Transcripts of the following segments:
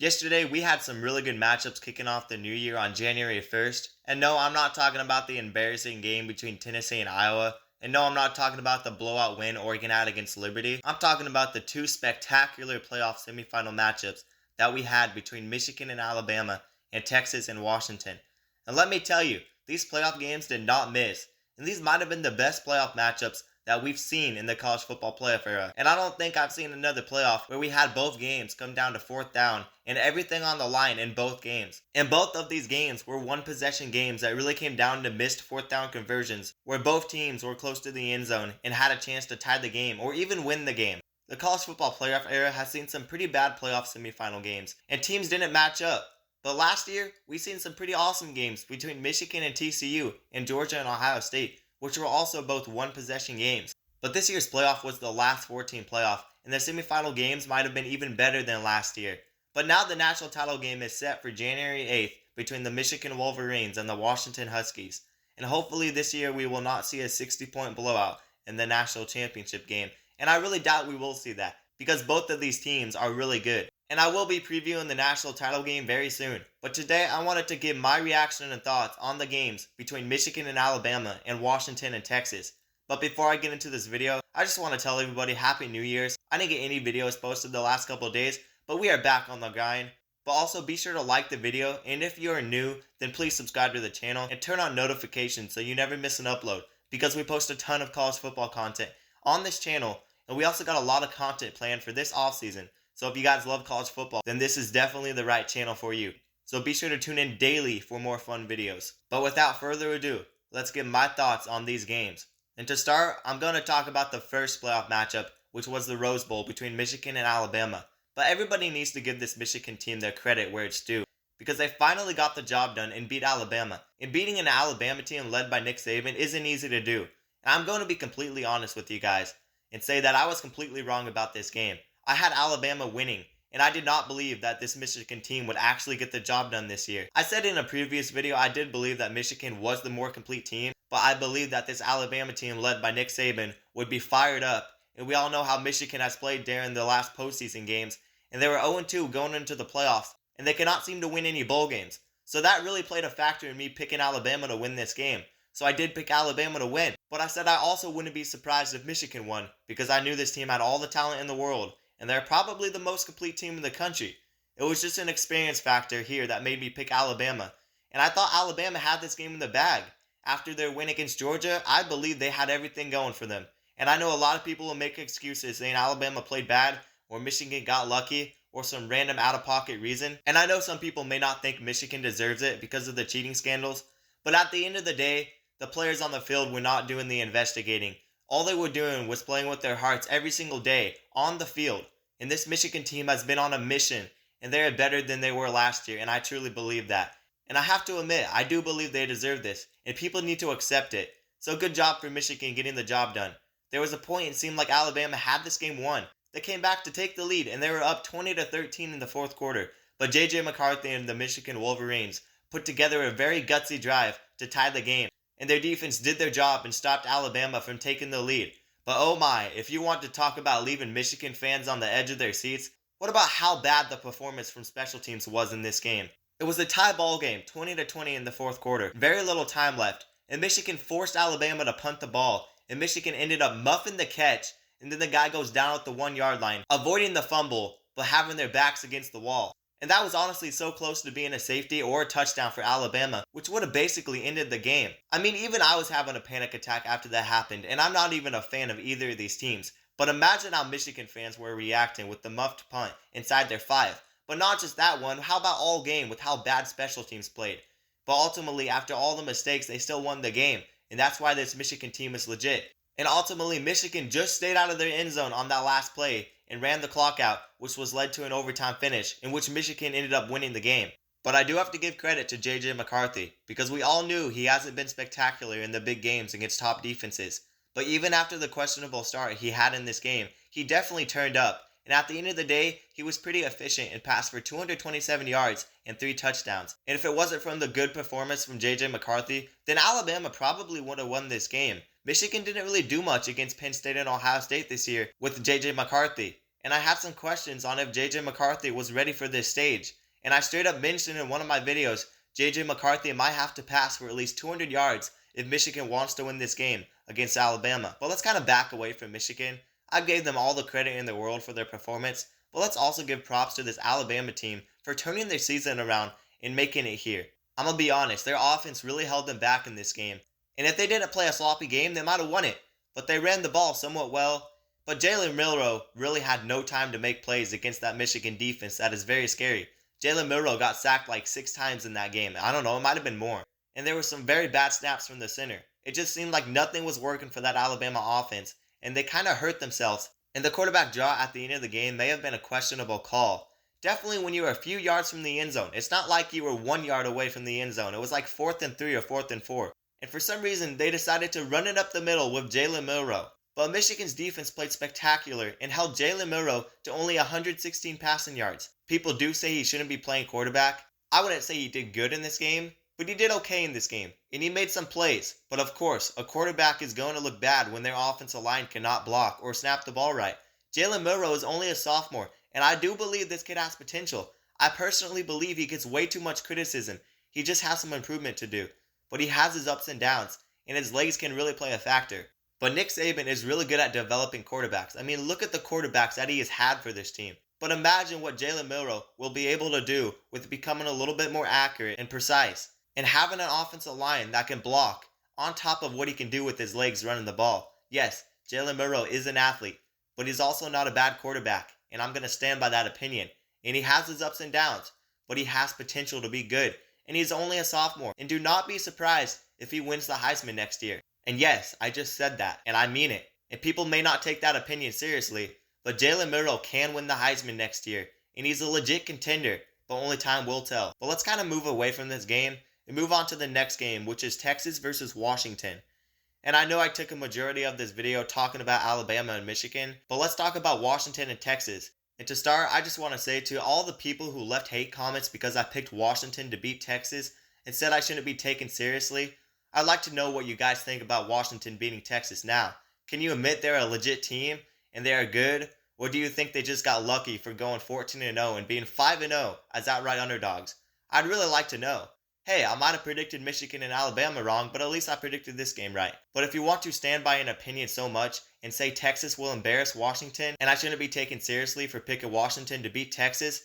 Yesterday, we had some really good matchups kicking off the new year on January 1st. And no, I'm not talking about the embarrassing game between Tennessee and Iowa. And no, I'm not talking about the blowout win Oregon had against Liberty. I'm talking about the two spectacular playoff semifinal matchups that we had between Michigan and Alabama and Texas and Washington. And let me tell you, these playoff games did not miss. And these might have been the best playoff matchups that we've seen in the college football playoff era. And I don't think I've seen another playoff where we had both games come down to fourth down and everything on the line in both games. And both of these games were one possession games that really came down to missed fourth down conversions where both teams were close to the end zone and had a chance to tie the game or even win the game. The college football playoff era has seen some pretty bad playoff semifinal games and teams didn't match up. But last year, we've seen some pretty awesome games between Michigan and TCU and Georgia and Ohio State, which were also both one-possession games. But this year's playoff was the last 14 playoff, and the semifinal games might have been even better than last year. But now the national title game is set for January 8th between the Michigan Wolverines and the Washington Huskies. And hopefully this year we will not see a 60-point blowout in the national championship game. And I really doubt we will see that, because both of these teams are really good. And I will be previewing the national title game very soon. But today I wanted to give my reaction and thoughts on the games between Michigan and Alabama and Washington and Texas. But before I get into this video, I just want to tell everybody Happy New Year's. I didn't get any videos posted the last couple of days, but we are back on the grind. But also be sure to like the video, and if you are new, then please subscribe to the channel and turn on notifications so you never miss an upload, because we post a ton of college football content on this channel, and we also got a lot of content planned for this offseason. So if you guys love college football, then this is definitely the right channel for you. So be sure to tune in daily for more fun videos. But without further ado, let's get my thoughts on these games. And to start, I'm going to talk about the first playoff matchup, which was the Rose Bowl between Michigan and Alabama. But everybody needs to give this Michigan team their credit where it's due, because they finally got the job done and beat Alabama. And beating an Alabama team led by Nick Saban isn't easy to do. And I'm going to be completely honest with you guys and say that I was completely wrong about this game. I had Alabama winning, and I did not believe that this Michigan team would actually get the job done this year. I said in a previous video I did believe that Michigan was the more complete team, but I believe that this Alabama team led by Nick Saban would be fired up, and we all know how Michigan has played during the last postseason games, and they were 0-2 going into the playoffs, and they cannot seem to win any bowl games. So that really played a factor in me picking Alabama to win this game. So I did pick Alabama to win, but I said I also wouldn't be surprised if Michigan won, because I knew this team had all the talent in the world, and they're probably the most complete team in the country. It was just an experience factor here that made me pick Alabama, and I thought Alabama had this game in the bag. After their win against Georgia, I believe they had everything going for them. And I know a lot of people will make excuses saying Alabama played bad, or Michigan got lucky, or some random out-of-pocket reason. And I know some people may not think Michigan deserves it because of the cheating scandals, but at the end of the day, the players on the field were not doing the investigating. All they were doing was playing with their hearts every single day on the field. And this Michigan team has been on a mission, and they are better than they were last year, and I truly believe that. And I have to admit, I do believe they deserve this, and people need to accept it. So good job for Michigan getting the job done. There was a point it seemed like Alabama had this game won. They came back to take the lead, and they were up 20-13 in the fourth quarter. But J.J. McCarthy and the Michigan Wolverines put together a very gutsy drive to tie the game, and their defense did their job and stopped Alabama from taking the lead. But oh my, if you want to talk about leaving Michigan fans on the edge of their seats, what about how bad the performance from special teams was in this game? It was a tie ball game, 20-20 in the fourth quarter. Very little time left, and Michigan forced Alabama to punt the ball, and Michigan ended up muffing the catch, and then the guy goes down at the 1-yard line, avoiding the fumble, but having their backs against the wall. And that was honestly so close to being a safety or a touchdown for Alabama, which would have basically ended the game. I mean, even I was having a panic attack after that happened, and I'm not even a fan of either of these teams. But imagine how Michigan fans were reacting with the muffed punt inside their 5. But not just that one, how about all game with how bad special teams played? But ultimately, after all the mistakes, they still won the game, and that's why this Michigan team is legit. And ultimately, Michigan just stayed out of their end zone on that last play and ran the clock out, which was led to an overtime finish, in which Michigan ended up winning the game. But I do have to give credit to J.J. McCarthy, because we all knew he hasn't been spectacular in the big games against top defenses. But even after the questionable start he had in this game, he definitely turned up, and at the end of the day, he was pretty efficient and passed for 227 yards and 3 touchdowns. And if it wasn't from the good performance from J.J. McCarthy, then Alabama probably would have won this game. Michigan didn't really do much against Penn State and Ohio State this year with J.J. McCarthy. and I had some questions on if JJ McCarthy was ready for this stage. And I straight up mentioned in one of my videos, JJ McCarthy might have to pass for at least 200 yards if Michigan wants to win this game against Alabama. But let's kind of back away from Michigan. I gave them all the credit in the world for their performance, but let's also give props to this Alabama team for turning their season around and making it here. I'm going to be honest, their offense really held them back in this game. And if they didn't play a sloppy game, they might have won it. But they ran the ball somewhat well. But Jalen Milroe really had no time to make plays against that Michigan defense that is very scary. Jalen Milroe got sacked like 6 times in that game. I don't know, it might have been more. And there were some very bad snaps from the center. It just seemed like nothing was working for that Alabama offense, and they kind of hurt themselves. And the quarterback draw at the end of the game may have been a questionable call. Definitely when you were a few yards from the end zone. It's not like you were 1 yard away from the end zone. It was like 4th and 3 or 4th and 4. And for some reason, they decided to run it up the middle with Jalen Milroe. But Michigan's defense played spectacular and held Jalen Milroe to only 116 passing yards. People do say he shouldn't be playing quarterback. I wouldn't say he did good in this game, but he did okay in this game. And he made some plays. But of course, a quarterback is going to look bad when their offensive line cannot block or snap the ball right. Jalen Milroe is only a sophomore, and I do believe this kid has potential. I personally believe he gets way too much criticism. He just has some improvement to do. But he has his ups and downs, and his legs can really play a factor. But Nick Saban is really good at developing quarterbacks. I mean, look at the quarterbacks that he has had for this team. But imagine what Jalen Milroe will be able to do with becoming a little bit more accurate and precise, and having an offensive line that can block on top of what he can do with his legs running the ball. Yes, Jalen Milroe is an athlete, but he's also not a bad quarterback, and I'm going to stand by that opinion. And he has his ups and downs, but he has potential to be good. And he's only a sophomore. And do not be surprised if he wins the Heisman next year. And yes, I just said that, and I mean it. And people may not take that opinion seriously, but Jalen Milroe can win the Heisman next year. And he's a legit contender, but only time will tell. But let's kind of move away from this game and move on to the next game, which is Texas versus Washington. And I know I took a majority of this video talking about Alabama and Michigan, but let's talk about Washington and Texas. And to start, I just want to say to all the people who left hate comments because I picked Washington to beat Texas and said I shouldn't be taken seriously, I'd like to know what you guys think about Washington beating Texas now. Can you admit they're a legit team and they are good? Or do you think they just got lucky for going 14-0 and being 5-0 as outright underdogs? I'd really like to know. Hey, I might have predicted Michigan and Alabama wrong, but at least I predicted this game right. But if you want to stand by an opinion so much and say Texas will embarrass Washington and I shouldn't be taken seriously for picking Washington to beat Texas,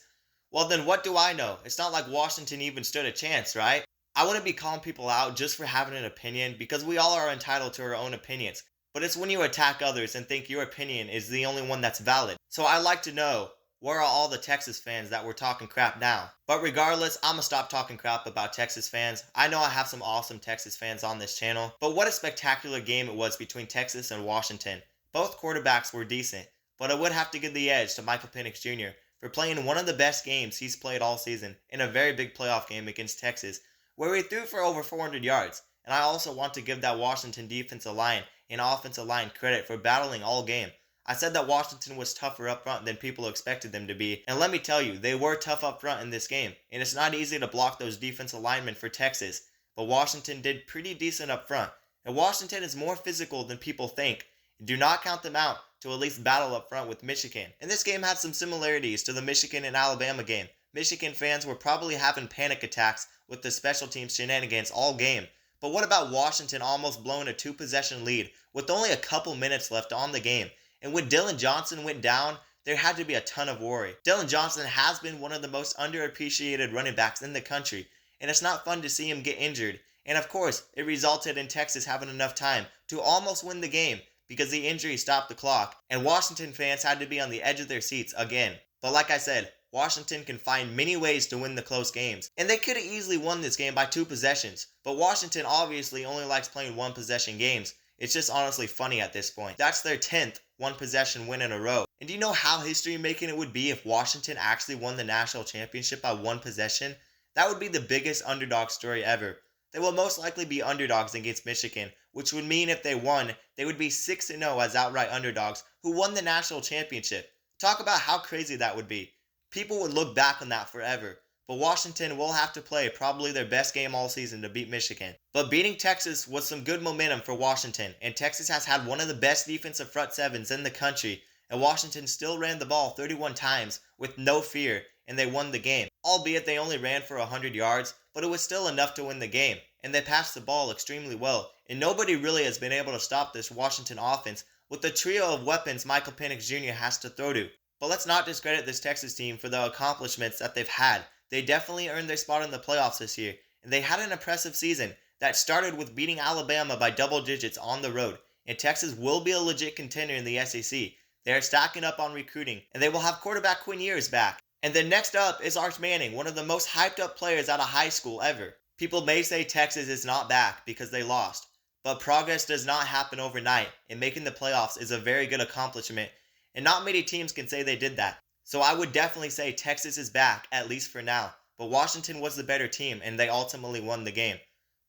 well then what do I know? It's not like Washington even stood a chance, right? I wouldn't be calling people out just for having an opinion because we all are entitled to our own opinions. But it's when you attack others and think your opinion is the only one that's valid. So I'd like to know, where are all the Texas fans that were talking crap now? But regardless, I'm gonna stop talking crap about Texas fans. I know I have some awesome Texas fans on this channel, but what a spectacular game it was between Texas and Washington. Both quarterbacks were decent, but I would have to give the edge to Michael Penix Jr. for playing one of the best games he's played all season in a very big playoff game against Texas, where he threw for over 400 yards. And I also want to give that Washington defensive line and offensive line credit for battling all game. I said that Washington was tougher up front than people expected them to be, and let me tell you, they were tough up front in this game, and it's not easy to block those defensive linemen for Texas, but Washington did pretty decent up front, and Washington is more physical than people think. Do not count them out to at least battle up front with Michigan. And this game had some similarities to the Michigan and Alabama game. Michigan fans were probably having panic attacks with the special teams shenanigans all game. But what about Washington almost blowing a 2-possession lead with only a couple minutes left on the game? And when Dylan Johnson went down, there had to be a ton of worry. Dylan Johnson has been one of the most underappreciated running backs in the country, and it's not fun to see him get injured. And of course, it resulted in Texas having enough time to almost win the game because the injury stopped the clock, and Washington fans had to be on the edge of their seats again. But like I said, Washington can find many ways to win the close games, and they could have easily won this game by 2 possessions, but Washington obviously only likes playing 1-possession games. It's just honestly funny at this point. That's their 10th 1-possession win in a row. And do you know how history-making it would be if Washington actually won the national championship by 1 possession? That would be the biggest underdog story ever. They will most likely be underdogs against Michigan, which would mean if they won, they would be 6-0 as outright underdogs who won the national championship. Talk about how crazy that would be. People would look back on that forever. But Washington will have to play probably their best game all season to beat Michigan. But beating Texas was some good momentum for Washington, and Texas has had one of the best defensive front sevens in the country, and Washington still ran the ball 31 times with no fear, and they won the game. Albeit they only ran for 100 yards, but it was still enough to win the game, and they passed the ball extremely well, and nobody really has been able to stop this Washington offense with the trio of weapons Michael Penix Jr. has to throw to. But let's not discredit this Texas team for the accomplishments that they've had. They definitely earned their spot in the playoffs this year, and they had an impressive season that started with beating Alabama by double digits on the road, and Texas will be a legit contender in the SEC. They are stacking up on recruiting, and they will have quarterback Quinn Ewers back. And then next up is Arch Manning, one of the most hyped up players out of high school ever. People may say Texas is not back because they lost, but progress does not happen overnight, and making the playoffs is a very good accomplishment, and not many teams can say they did that. So I would definitely say Texas is back, at least for now, but Washington was the better team, and they ultimately won the game.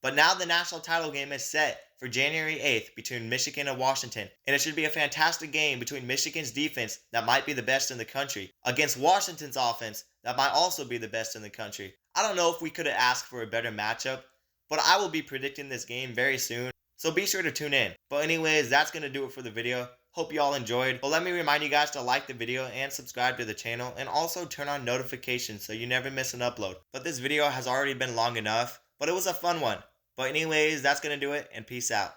But now the national title game is set for January 8th between Michigan and Washington, and it should be a fantastic game between Michigan's defense that might be the best in the country against Washington's offense that might also be the best in the country. I don't know if we could have asked for a better matchup, but I will be predicting this game very soon, so be sure to tune in. But anyways, that's going to do it for the video. Hope you all enjoyed, but let me remind you guys to like the video and subscribe to the channel, and also turn on notifications so you never miss an upload. But this video has already been long enough, but it was a fun one. But anyways, that's going to do it, and peace out.